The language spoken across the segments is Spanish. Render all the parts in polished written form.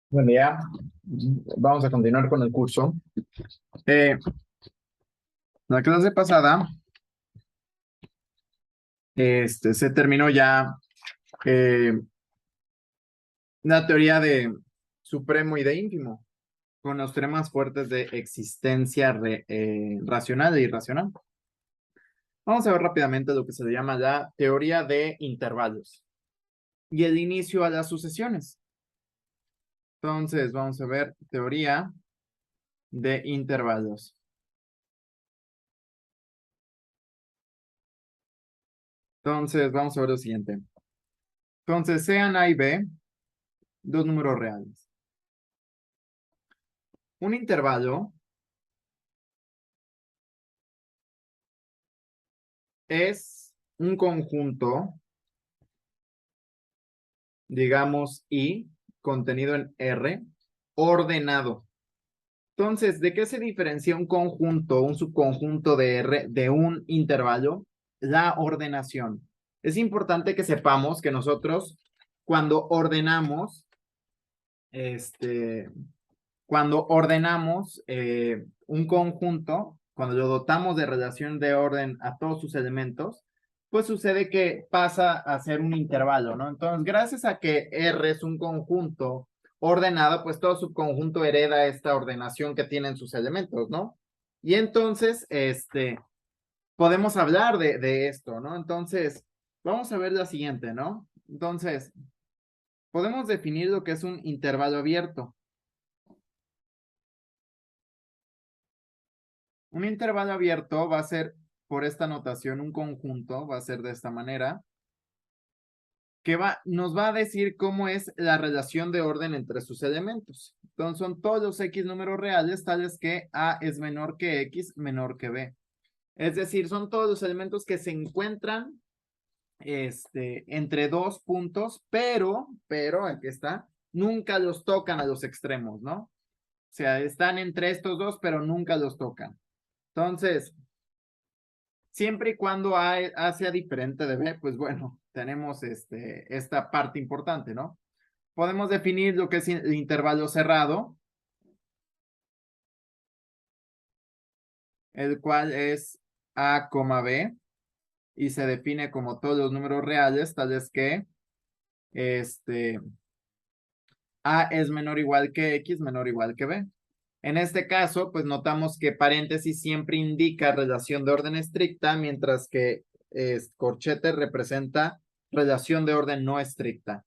Bueno, ya vamos a continuar con el curso. Eh, la clase pasada, se terminó ya eh, la teoría de supremo y de ínfimo, con los temas fuertes de existencia racional e irracional. Vamos a ver rápidamente lo que se le llama la teoría de intervalos y el inicio a las sucesiones. Entonces, vamos a ver teoría de intervalos. Entonces, vamos a ver lo siguiente. Entonces, sean A y B dos números reales. Un intervalo es un conjunto, digamos, I, contenido en R, ordenado. Entonces, ¿de qué se diferencia un conjunto, un subconjunto de R de un intervalo? La ordenación. Es importante que sepamos que nosotros, cuando ordenamos, este, un conjunto, cuando lo dotamos de relación de orden a todos sus elementos, pues sucede que pasa a ser un intervalo, ¿no? Entonces, gracias a que R es un conjunto ordenado, pues todo su conjunto hereda esta ordenación que tienen sus elementos, ¿no? Y entonces, podemos hablar de esto, ¿no? Entonces, vamos a ver la siguiente, ¿no? Entonces, podemos definir lo que es un intervalo abierto. Un intervalo abierto va a ser, por esta notación, un conjunto, va a ser de esta manera, que nos va a decir cómo es la relación de orden entre sus elementos. Entonces son todos los X números reales, tales que A es menor que X, menor que B. Es decir, son todos los elementos que se encuentran entre dos puntos, pero, aquí está, nunca los tocan a los extremos, ¿no? O sea, están entre estos dos, pero nunca los tocan. Entonces, siempre y cuando A sea diferente de B, pues bueno, tenemos esta parte importante, ¿no? Podemos definir lo que es el intervalo cerrado, el cual es A, B, y se define como todos los números reales, tales que A es menor o igual que X, menor o igual que B. En este caso, pues notamos que paréntesis siempre indica relación de orden estricta, mientras que corchete representa relación de orden no estricta.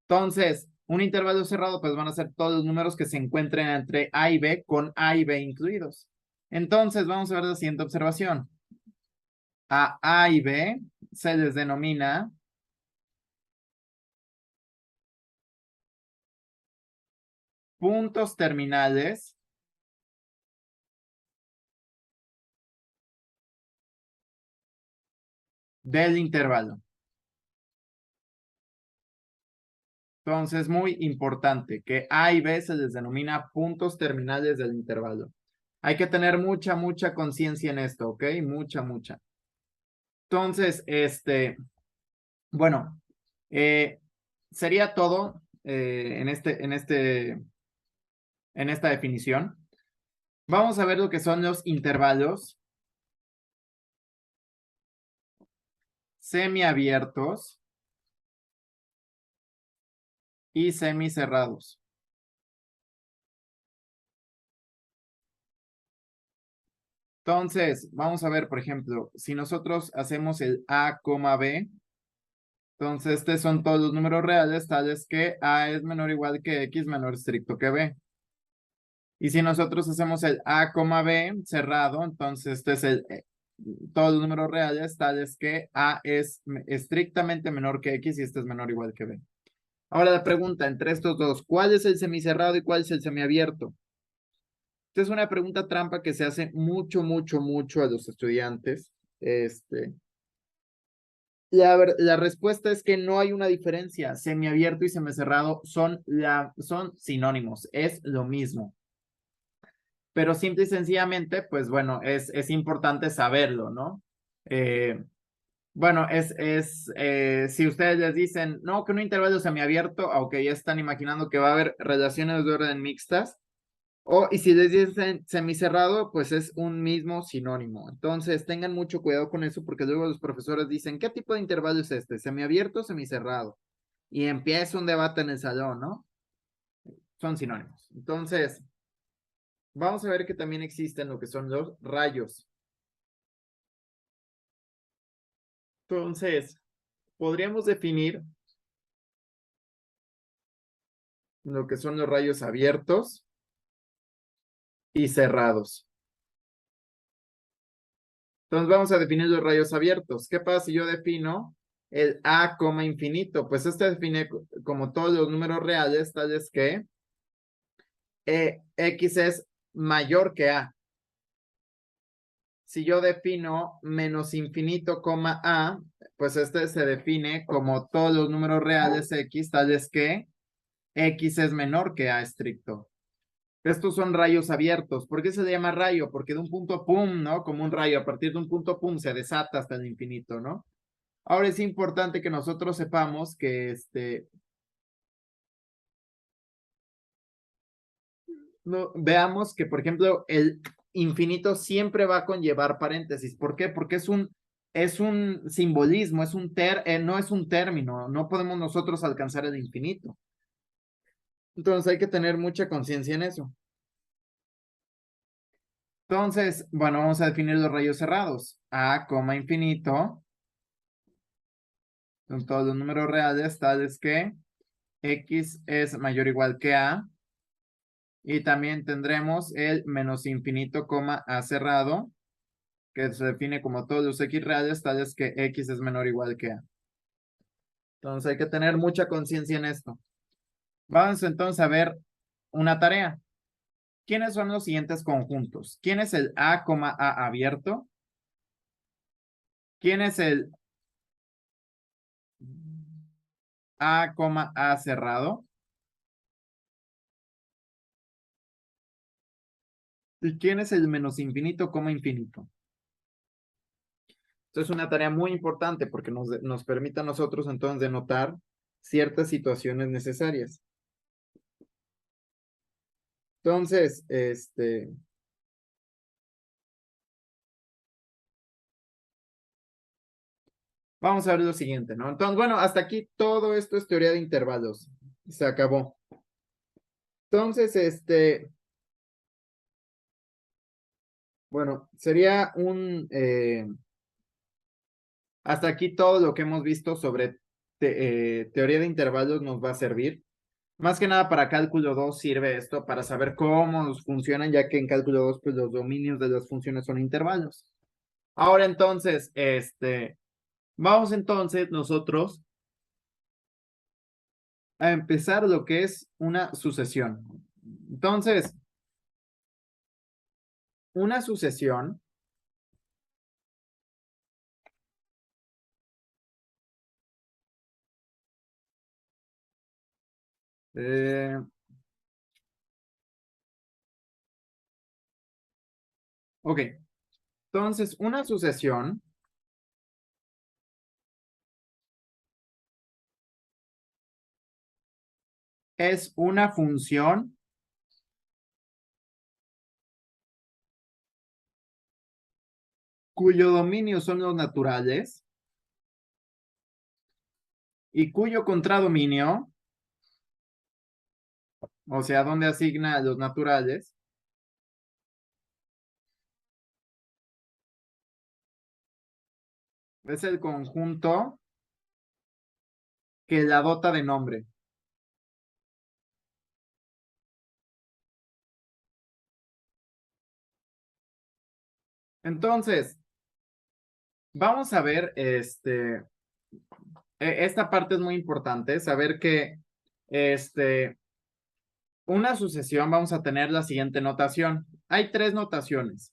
Entonces, un intervalo cerrado, pues van a ser todos los números que se encuentren entre A y B con A y B incluidos. Entonces, vamos a ver la siguiente observación. A y B se les denomina puntos terminales del intervalo. Entonces, muy importante que A y B se les denomina puntos terminales del intervalo. Hay que tener mucha conciencia en esto, ¿ok? Mucha. Entonces, bueno, sería todo en esta definición. Vamos a ver lo que son los intervalos semiabiertos y semicerrados. Entonces, vamos a ver, por ejemplo, si nosotros hacemos el A, B, entonces estos son todos los números reales, tales que A es menor o igual que X, menor estricto que B. Y si nosotros hacemos el A, B cerrado, entonces este es todos los números reales, tales que A es estrictamente menor que X y este es menor o igual que B. Ahora la pregunta, entre estos dos, ¿cuál es el semicerrado y cuál es el semiabierto? Esta es una pregunta trampa que se hace mucho a los estudiantes. La respuesta es que no hay una diferencia. Semiabierto y semicerrado son sinónimos, es lo mismo. Pero simple y sencillamente, pues bueno, es importante saberlo, ¿no? Bueno, si ustedes les dicen, no, que un intervalo semiabierto, aunque ya están imaginando que va a haber relaciones de orden mixtas, y si les dicen semicerrado, pues es un mismo sinónimo. Entonces, tengan mucho cuidado con eso porque luego los profesores dicen, ¿qué tipo de intervalo es este? ¿Semiabierto o semicerrado? Y empieza un debate en el salón, ¿no? Son sinónimos. Entonces, vamos a ver que también existen lo que son los rayos. Entonces, podríamos definir lo que son los rayos abiertos y cerrados. Entonces vamos a definir los rayos abiertos. ¿Qué pasa si yo defino el A, infinito? Pues este define como todos los números reales, tales que X es mayor que A. Si yo defino menos infinito, A, pues este se define como todos los números reales X, tales que X es menor que A estricto. Estos son rayos abiertos. ¿Por qué se le llama rayo? Porque de un punto pum, ¿no? Como un rayo, a partir de un punto pum se desata hasta el infinito, ¿no? Ahora es importante que nosotros sepamos que no, veamos que, por ejemplo, el infinito siempre va a conllevar paréntesis. ¿Por qué? Porque es un simbolismo, no es un término, no podemos nosotros alcanzar el infinito. Entonces hay que tener mucha conciencia en eso. Entonces, bueno, vamos a definir los rayos cerrados. A, infinito. Son todos los números reales, tales que X es mayor o igual que A. Y también tendremos el menos infinito, A cerrado, que se define como todos los X reales, tales que X es menor o igual que A. Entonces hay que tener mucha conciencia en esto. Vamos entonces a ver una tarea. ¿Quiénes son los siguientes conjuntos? ¿Quién es el A, A abierto? ¿Quién es el A, A cerrado? ¿Y quién es el menos infinito, infinito? Esto es una tarea muy importante porque nos permite a nosotros entonces denotar ciertas situaciones necesarias. Entonces, vamos a ver lo siguiente, ¿no? Entonces, bueno, hasta aquí todo esto es teoría de intervalos. Se acabó. Entonces, bueno, sería hasta aquí todo lo que hemos visto sobre teoría de intervalos nos va a servir. Más que nada para cálculo 2 sirve esto, para saber cómo funcionan, ya que en cálculo 2 pues los dominios de las funciones son intervalos. Ahora entonces, vamos entonces nosotros a empezar lo que es una sucesión. Entonces, una sucesión eh, ok, entonces una sucesión es una función cuyo dominio son los naturales y cuyo contradominio, o sea, donde asigna los naturales, es el conjunto que la dota de nombre. Entonces, vamos a ver, esta parte es muy importante, saber que, una sucesión vamos a tener la siguiente notación. Hay tres notaciones.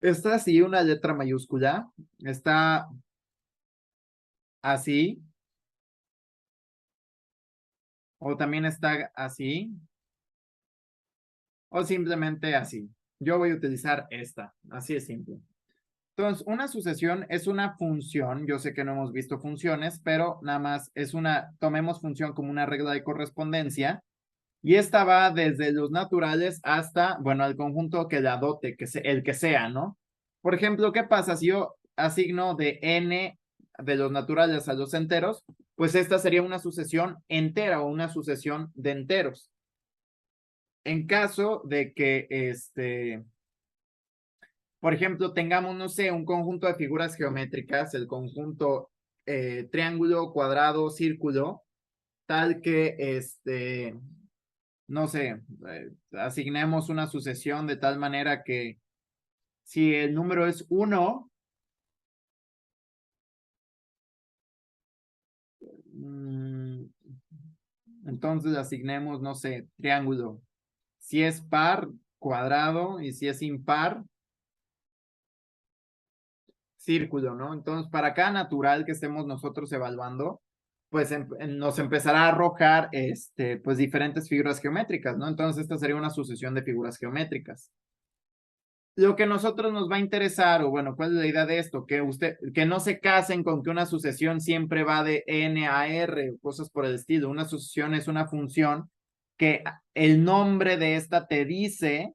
Está así, una letra mayúscula, está así, o también está así, o simplemente así. yo voy a utilizar esta. Así es simple. Entonces, una sucesión es una función. Yo sé que no hemos visto funciones, pero nada más es tomemos función como una regla de correspondencia. Y esta va desde los naturales hasta, bueno, el conjunto que la dote, el que sea, ¿no? Por ejemplo, ¿qué pasa si yo asigno de n de los naturales a los enteros? Pues esta sería una sucesión entera o una sucesión de enteros. En caso de que, por ejemplo, tengamos, no sé, un conjunto de figuras geométricas, el conjunto triángulo, cuadrado, círculo, tal que, no sé, asignemos una sucesión de tal manera que si el número es 1, entonces asignemos, no sé, triángulo. Si es par, cuadrado, y si es impar, círculo, ¿no? Entonces, para cada natural que estemos nosotros evaluando, pues nos empezará a arrojar, pues diferentes figuras geométricas, ¿no? Entonces, esta sería una sucesión de figuras geométricas. Lo que a nosotros nos va a interesar, o bueno, ¿cuál es la idea de esto? Que no se casen con que una sucesión siempre va de n a r, o cosas por el estilo. Una sucesión es una función que el nombre de esta te dice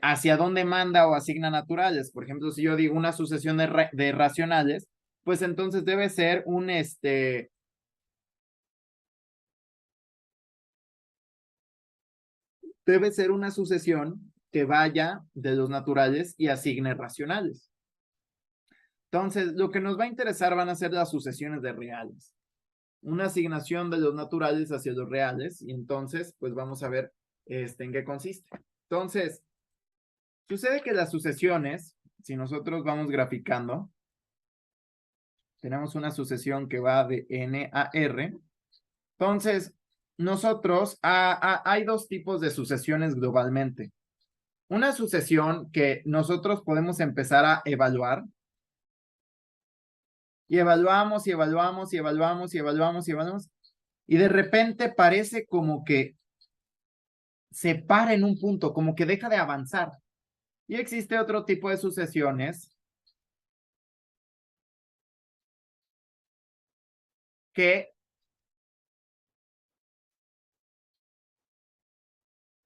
hacia dónde manda o asigna naturales. Por ejemplo, si yo digo una sucesión de racionales, pues entonces debe ser debe ser una sucesión que vaya de los naturales y asigne racionales. Entonces, lo que nos va a interesar van a ser las sucesiones de reales. Una asignación de los naturales hacia los reales, y entonces, pues vamos a ver en qué consiste. Entonces, sucede que las sucesiones, si nosotros vamos graficando, tenemos una sucesión que va de n a r. Entonces, nosotros, hay dos tipos de sucesiones globalmente. Una sucesión que nosotros podemos empezar a evaluar, y evaluamos, y evaluamos, y evaluamos, y evaluamos, y evaluamos, y de repente parece como que se para en un punto, como que deja de avanzar. Y existe otro tipo de sucesiones que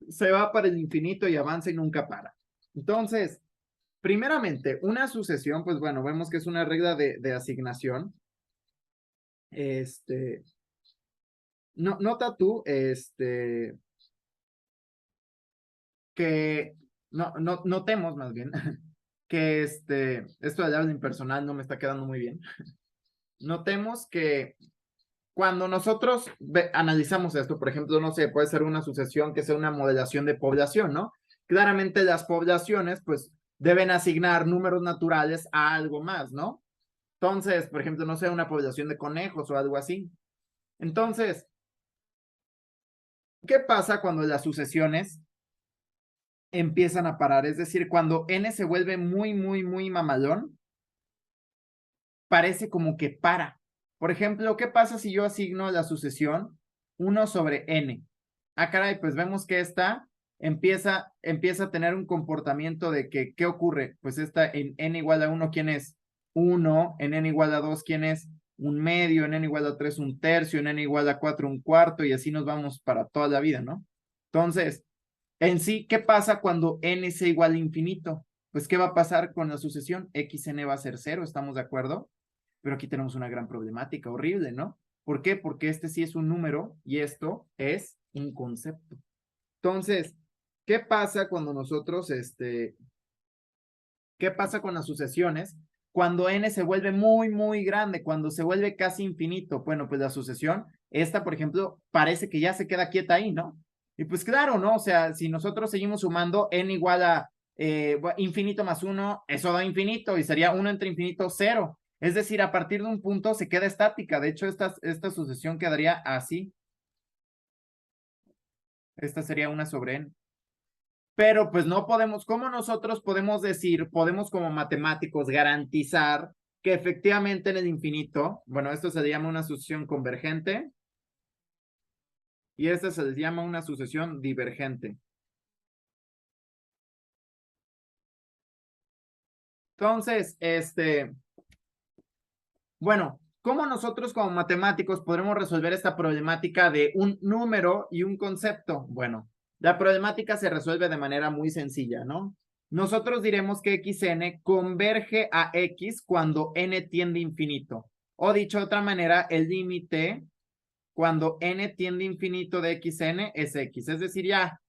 se va para el infinito y avanza y nunca para. Entonces, primeramente, una sucesión, pues bueno, vemos que es una regla de asignación. Nota tú, que, notemos más bien, que esto del habla impersonal no me está quedando muy bien. Notemos que cuando nosotros analizamos esto, por ejemplo, no sé, puede ser una sucesión que sea una modelación de población, ¿no? Claramente las poblaciones, pues, deben asignar números naturales a algo más, ¿no? Entonces, por ejemplo, no sé, una población de conejos o algo así. Entonces, ¿qué pasa cuando las sucesiones empiezan a parar? Es decir, cuando n se vuelve muy, muy, muy mamalón, parece como que para. Por ejemplo, ¿qué pasa si yo asigno la sucesión 1 sobre n? Ah, caray, pues vemos que esta empieza a tener un comportamiento de que, ¿qué ocurre? Pues esta en n igual a 1, ¿quién es? 1, en n igual a 2, ¿quién es? Un medio, en n igual a 3, un tercio, en n igual a 4, un cuarto, y así nos vamos para toda la vida, ¿no? Entonces, en sí, ¿qué pasa cuando n es igual a infinito? Pues, ¿qué va a pasar con la sucesión? Xn va a ser 0, ¿estamos de acuerdo? Pero aquí tenemos una gran problemática, horrible, ¿no? ¿Por qué? Porque este sí es un número y esto es un concepto. Entonces, ¿qué pasa cuando nosotros, qué pasa con las sucesiones? Cuando n se vuelve muy, muy grande, cuando se vuelve casi infinito, bueno, pues la sucesión, esta, por ejemplo, parece que ya se queda quieta ahí, ¿no? Y pues claro, ¿no? O sea, si nosotros seguimos sumando n igual a infinito más 1, eso da infinito y sería 1 entre infinito 0. Es decir, a partir de un punto se queda estática. De hecho, esta sucesión quedaría así. Esta sería 1 sobre n. Pero pues no podemos, ¿cómo nosotros podemos decir, podemos como matemáticos garantizar que efectivamente en el infinito, bueno, esto se le llama una sucesión convergente y esta se les llama una sucesión divergente. Entonces, bueno, ¿cómo nosotros como matemáticos podremos resolver esta problemática de un número y un concepto? Bueno, la problemática se resuelve de manera muy sencilla, ¿no? Nosotros diremos que xn converge a x cuando n tiende a infinito. O dicho de otra manera, el límite cuando n tiende a infinito de xn es x. Es decir, ya,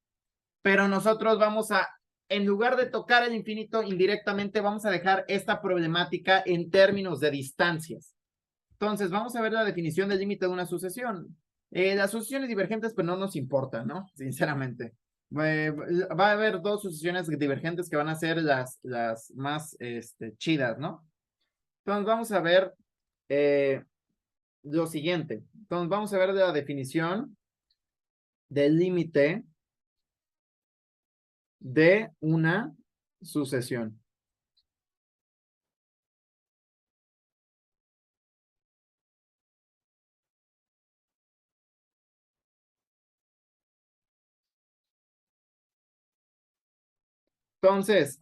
pero nosotros vamos a, en lugar de tocar el infinito indirectamente, vamos a dejar esta problemática en términos de distancias. Entonces, vamos a ver la definición del límite de una sucesión. Las sucesiones divergentes, pues no nos importa, ¿no? Sinceramente. Va a haber dos sucesiones divergentes que van a ser las más chidas, ¿no? Entonces, vamos a ver lo siguiente. Entonces, vamos a ver la definición del límite de una sucesión. Entonces,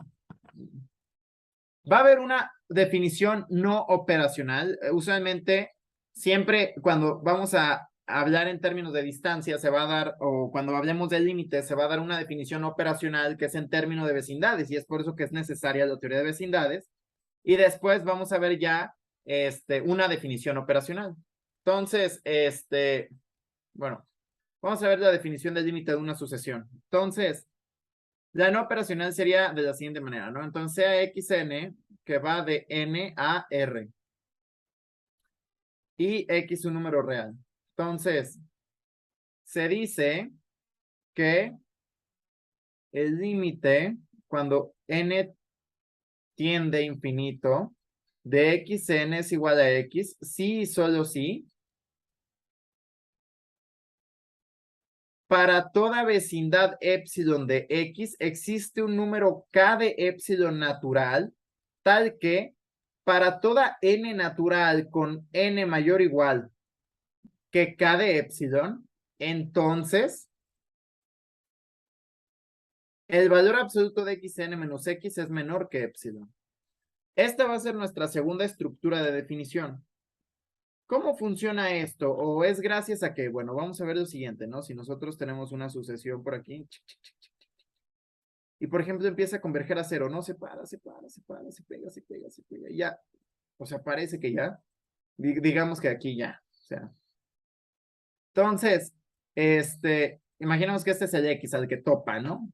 va a haber una definición no operacional. Usualmente, siempre cuando vamos a hablar en términos de distancia, se va a dar, o cuando hablemos de límites, se va a dar una definición operacional que es en términos de vecindades, y es por eso que es necesaria la teoría de vecindades. Y después vamos a ver ya una definición operacional. Entonces, bueno, vamos a ver la definición del límite de una sucesión. Entonces, la no operacional sería de la siguiente manera, ¿no? Entonces, sea xn que va de n a r. Y x un número real. Entonces, se dice que el límite, cuando n tiende a infinito, de xn es igual a x, sí y solo sí, para toda vecindad epsilon de x existe un número k de epsilon natural, tal que para toda n natural con n mayor o igual que k de epsilon, entonces el valor absoluto de xn menos x es menor que epsilon. Esta va a ser nuestra segunda estructura de definición. ¿Cómo funciona esto? O es gracias a que, bueno, vamos a ver lo siguiente, ¿no? Si nosotros tenemos una sucesión por aquí, y por ejemplo empieza a converger a cero, ¿no? Se para, se para, se para, se pega, se pega, se pega, y ya. O sea, parece que ya. Digamos que aquí ya. O sea. Entonces, imaginemos que este es el X al que topa, ¿no?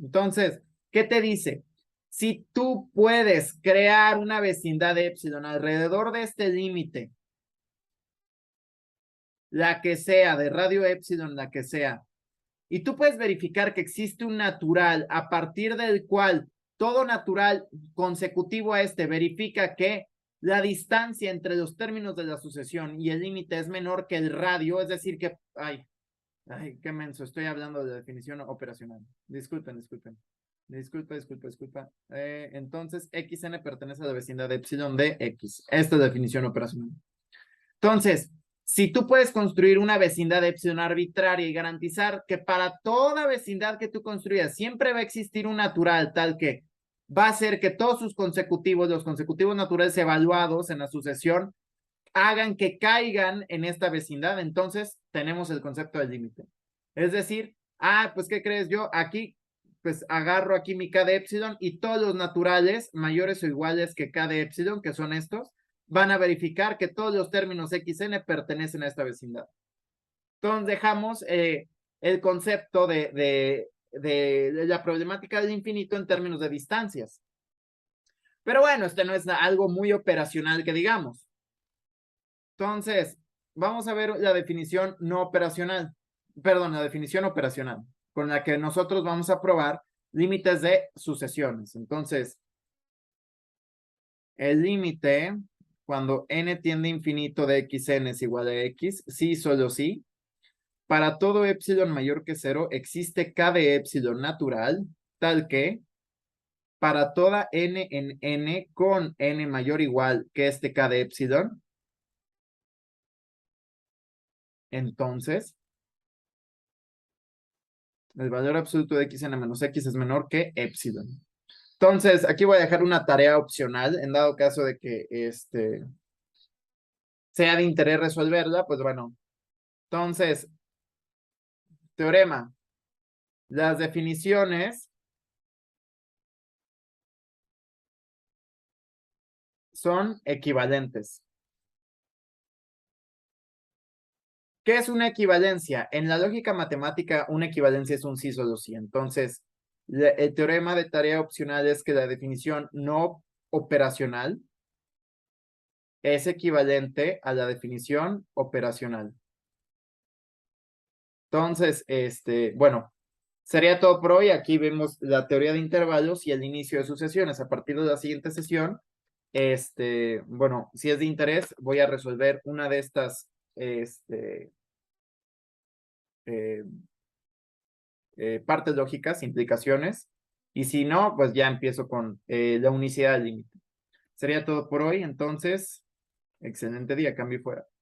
Entonces, ¿qué te dice? Si tú puedes crear una vecindad de epsilon alrededor de este límite, la que sea, de radio epsilon, la que sea, y tú puedes verificar que existe un natural a partir del cual todo natural consecutivo a este verifica que la distancia entre los términos de la sucesión y el límite es menor que el radio, es decir que, ay, qué menso, estoy hablando de definición operacional. Disculpen. Disculpa. Entonces, xn pertenece a la vecindad de epsilon de x. Esta es la definición operacional. Entonces, si tú puedes construir una vecindad de epsilon arbitraria y garantizar que para toda vecindad que tú construyas siempre va a existir un natural tal que va a hacer que todos sus consecutivos, los consecutivos naturales evaluados en la sucesión, hagan que caigan en esta vecindad, entonces tenemos el concepto del límite. Es decir, pues ¿qué crees yo? Aquí, pues agarro aquí mi k de epsilon y todos los naturales mayores o iguales que k de epsilon, que son estos, van a verificar que todos los términos xn pertenecen a esta vecindad. Entonces dejamos el concepto de la problemática del infinito en términos de distancias. Pero bueno, no es algo muy operacional que digamos. Entonces, vamos a ver la definición no operacional, perdón, la definición operacional, con la que nosotros vamos a probar límites de sucesiones. Entonces, el límite, cuando n tiende a infinito de xn es igual a x, sí, solo sí. Para todo epsilon mayor que cero, existe k de epsilon natural, tal que para toda n en n con n mayor o igual que este k de epsilon, entonces el valor absoluto de xn menos x es menor que epsilon. Entonces, aquí voy a dejar una tarea opcional, en dado caso de que sea de interés resolverla, pues bueno. Entonces, teorema. Las definiciones son equivalentes. ¿Qué es una equivalencia? En la lógica matemática, una equivalencia es un sí solo sí. Entonces, el teorema de tarea opcional es que la definición no operacional es equivalente a la definición operacional. Entonces, bueno, sería todo por hoy. Aquí vemos la teoría de intervalos y el inicio de sucesiones. A partir de la siguiente sesión, bueno, si es de interés, voy a resolver una de estas, eh, partes lógicas, implicaciones, y si no, pues ya empiezo con la unicidad del límite. Sería todo por hoy, entonces, excelente día, cambio y fuera.